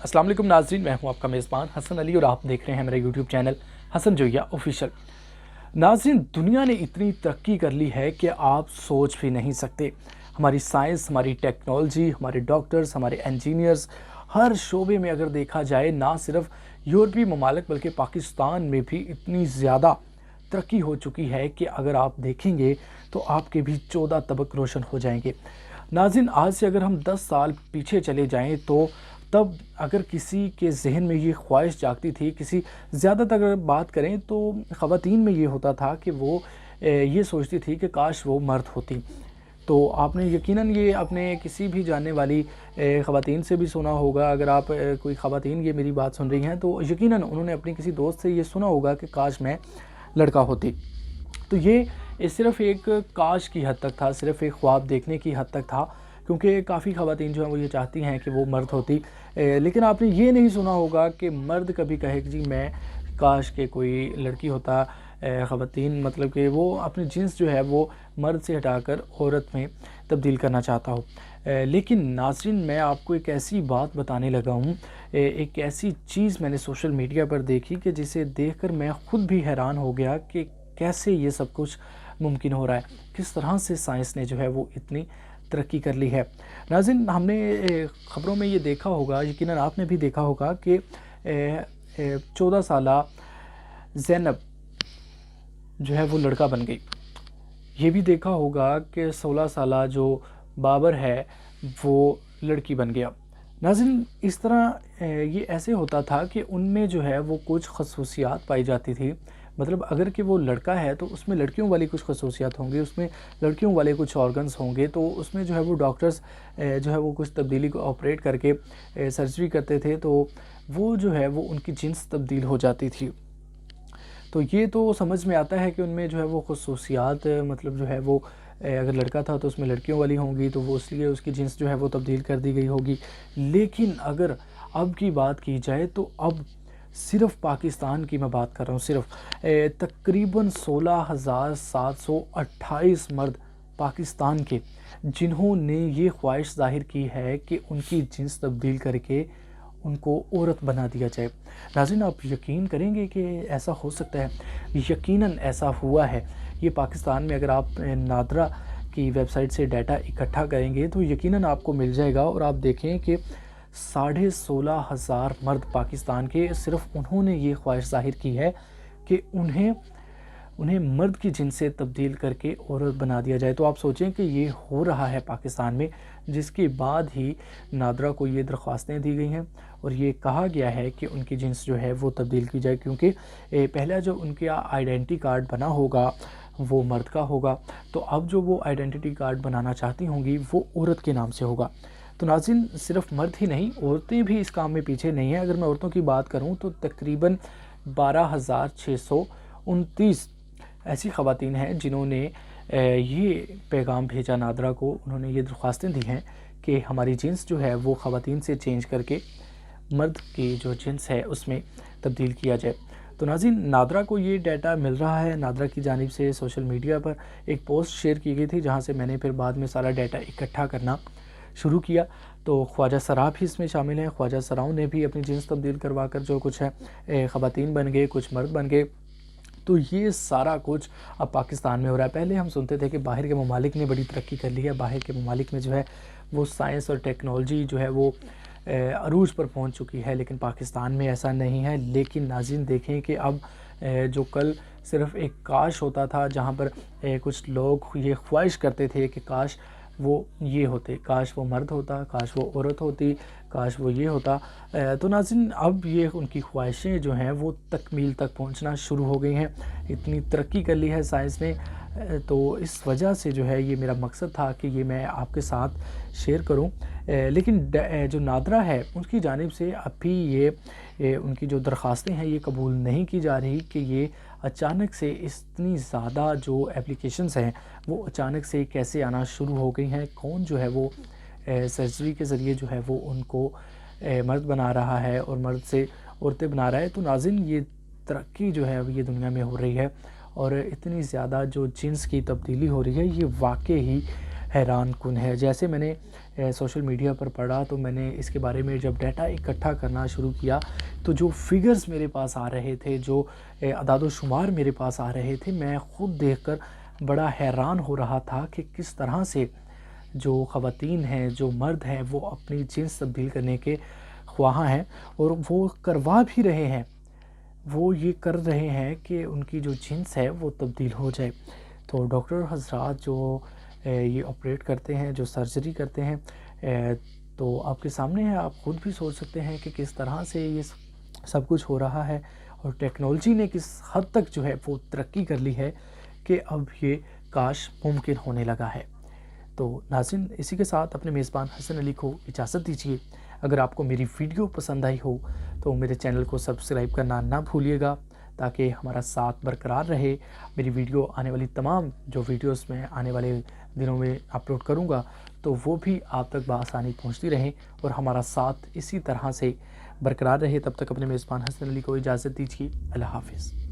अस्सलाम वालेकुम नाज़रीन, मैं हूं आपका मेज़बान हसन अली और आप देख रहे हैं मेरा YouTube channel Hasan Zoya official. नाज़रीन, दुनिया ने इतनी तरक्की कर ली है कि आप सोच भी नहीं सकते। हमारी साइंस, हमारी टेक्नोलॉजी, हमारे डॉक्टर्स, हमारे इंजीनियर्स, हर शोबे में अगर देखा जाए, ना सिर्फ यूरोपीय ममालिक बल्कि पाकिस्तान में भी इतनी ज़्यादा तरक्की हो चुकी है कि अगर आप देखेंगे तो आपके भी 14 तबक रोशन हो जाएंगे। नाज़रीन, आज से अगर हम 10 साल पीछे चले जाएं तो तब अगर किसी के जहन में ये ख्वाहिश जागती थी, किसी ज़्यादातर अगर बात करें तो ख़वातीन में ये होता था कि वो ये सोचती थी कि काश वो मर्द होती। तो आपने यकीनन ये अपने किसी भी जानने वाली ख़वातीन से भी सुना होगा। अगर आप कोई ख़वातीन ये मेरी बात सुन रही हैं तो यकीनन उन्होंने अपनी किसी दोस्त से ये सुना होगा कि काश मैं लड़का होती। तो ये सिर्फ़ एक काश की हद तक था, सिर्फ़ एक ख्वाब देखने की हद तक था, क्योंकि काफ़ी ख़वातीन जो हैं वो ये चाहती हैं कि वो मर्द होती। लेकिन आपने ये नहीं सुना होगा कि मर्द कभी कहे कि जी मैं काश के कोई लड़की होता। ख़वातीन मतलब कि वो अपनी जिन्स जो है वो मर्द से हटाकर औरत में तब्दील करना चाहता हो। लेकिन नाज़रीन, मैं आपको एक ऐसी बात बताने लगा हूँ, एक ऐसी चीज़ मैंने सोशल मीडिया पर देखी कि जिसे देखकर मैं ख़ुद भी हैरान हो गया कि कैसे ये सब कुछ मुमकिन हो रहा है, किस तरह से साइंस ने जो है वो इतनी तरक्की कर ली है। नाज़रीन, हमने ख़बरों में ये देखा होगा, यकीनन आपने भी देखा होगा कि 14 साला ज़ैनब जो है वो लड़का बन गई। ये भी देखा होगा कि 16 साला जो बाबर है वो लड़की बन गया। नाज़रीन, इस तरह ये ऐसे होता था कि उनमें जो है वो कुछ खसूसियात पाई जाती थी। मतलब अगर कि वो लड़का है तो उसमें लड़कियों वाली कुछ खसूसियात होंगी, उसमें लड़कियों वाले कुछ ऑर्गन्स होंगे, तो उसमें जो है वो डॉक्टर्स जो है वो कुछ तब्दीली को ऑपरेट करके सर्जरी करते थे, तो वो जो है वो उनकी जिन्स तब्दील हो जाती थी। तो ये तो समझ में आता है कि उनमें जो है वो खसूसियात मतलब जो है वो अगर लड़का था तो उसमें लड़कियों वाली होंगी, तो वो इसलिए उसकी जिन्स जो है वो तब्दील कर दी गई होगी। लेकिन अगर अब की बात की जाए तो अब सिर्फ़ पाकिस्तान की मैं बात कर रहा हूँ, सिर्फ तकरीबन 16,728 मर्द पाकिस्तान के, जिन्होंने ये ख्वाहिश ज़ाहिर की है कि उनकी जिन्स तब्दील करके उनको औरत बना दिया जाए। नाज़रीन, आप यकीन करेंगे कि ऐसा हो सकता है? यकीनन ऐसा हुआ है। ये पाकिस्तान में अगर आप नादरा की वेबसाइट से डाटा इकट्ठा करेंगे तो यकीनन आपको मिल जाएगा, और आप देखें कि 16,500 मर्द पाकिस्तान के, सिर्फ उन्होंने ये ख्वाहिश ज़ाहिर की है कि उन्हें मर्द की जिन्स से तब्दील करके औरत बना दिया जाए। तो आप सोचें कि ये हो रहा है पाकिस्तान में, जिसके बाद ही नादरा को ये दरख्वास्तें दी गई हैं और ये कहा गया है कि उनकी जिन्स जो है वो तब्दील की जाए, क्योंकि पहला जो उनके आइडेंटिटी कार्ड बना होगा वो मर्द का होगा, तो अब जो वो आइडेंटिटी कार्ड बनाना चाहती होंगी वो औरत के नाम से होगा। तो नाज़रीन, सिर्फ मर्द ही नहीं, औरतें भी इस काम में पीछे नहीं हैं। अगर मैं औरतों की बात करूं तो तकरीबन 12,629 ऐसी ख़वातीन हैं जिन्होंने ये पैगाम भेजा नादरा को। उन्होंने ये दरख्वास्तें दी हैं कि हमारी जिन्स जो है वो ख़वातीन से चेंज करके मर्द की जो जिन्स है उसमें तब्दील किया जाए। तो नाज़रीन, नादरा को ये डाटा मिल रहा है। नादरा की जानिब से सोशल मीडिया पर एक पोस्ट शेयर की गई थी, जहाँ से मैंने फिर बाद में सारा डाटा इकट्ठा करना शुरू किया। तो ख्वाजा सरा भी इसमें शामिल हैं। ख्वाजा सराओं ने भी अपनी जिन्स तब्दील करवा कर जो कुछ है ख़वातीन बन गए, कुछ मर्द बन गए। तो ये सारा कुछ अब पाकिस्तान में हो रहा है। पहले हम सुनते थे कि बाहर के ममालिक ने बड़ी तरक्की कर ली है, बाहर के ममालिक में जो है वो साइंस और टेक्नोलॉजी जो है वो अरूज पर पहुंच चुकी है, लेकिन पाकिस्तान में ऐसा नहीं है। लेकिन नाज़रीन, देखें कि अब जो कल सिर्फ़ एक काश होता था, जहां पर कुछ लोग ये ख्वाहिश करते थे कि काश वो ये होते, काश वो मर्द होता, काश वो औरत होती, काश वो ये होता। तो नाज़रीन, अब ये उनकी ख्वाहिशें जो हैं वो तकमील तक पहुंचना शुरू हो गई हैं। इतनी तरक्की कर ली है साइंस ने। तो इस वजह से जो है ये मेरा मकसद था कि ये मैं आपके साथ शेयर करूं। लेकिन जो नादरा है उनकी जानिब से अभी ये उनकी जो दरख्वास्तें हैं ये कबूल नहीं की जा रही कि ये अचानक से इतनी ज़्यादा जो एप्लीकेशंस हैं वो अचानक से कैसे आना शुरू हो गई हैं। कौन जो है वो सर्जरी के ज़रिए जो है वो उनको मर्द बना रहा है और मर्द से औरतें बना रहा है। तो नाज़रीन, ये तरक्की जो है ये दुनिया में हो रही है, और इतनी ज़्यादा जो जिन्स की तब्दीली हो रही है ये वाकई ही حیران کن ہے۔ جیسے میں نے سوشل میڈیا پر پڑھا تو میں نے اس کے بارے میں جب ڈیٹا اکٹھا کرنا شروع کیا تو جو فگرز میرے پاس آ رہے تھے، جو اعداد و شمار میرے پاس آ رہے تھے، میں خود دیکھ کر بڑا حیران ہو رہا تھا کہ کس طرح سے جو خواتین ہیں، جو مرد ہیں، وہ اپنی جنس تبدیل کرنے کے خواہاں ہیں اور وہ کروا بھی رہے ہیں۔ وہ یہ کر رہے ہیں کہ ان کی جو جنس ہے وہ تبدیل ہو جائے۔ تو ڈاکٹر حضرات جو یہ آپریٹ کرتے ہیں، جو سرجری کرتے ہیں، تو آپ کے سامنے ہے، آپ خود بھی سوچ سکتے ہیں کہ کس طرح سے یہ سب کچھ ہو رہا ہے اور ٹیکنالوجی نے کس حد تک جو ہے وہ ترقی کر لی ہے کہ اب یہ کاش ممکن ہونے لگا ہے۔ تو ناظرین، اسی کے ساتھ اپنے میزبان حسن علی کو اجازت دیجیے۔ اگر آپ کو میری ویڈیو پسند آئی ہو تو میرے چینل کو سبسکرائب کرنا نہ بھولیے گا تاکہ ہمارا ساتھ برقرار رہے۔ میری ویڈیو آنے والی تمام جو ویڈیوز میں آنے والے دنوں میں اپلوڈ کروں گا تو وہ بھی آپ تک بآسانی پہنچتی رہیں اور ہمارا ساتھ اسی طرح سے برقرار رہے۔ تب تک اپنے میزبان حسن علی کو اجازت دیجیے۔ اللہ حافظ۔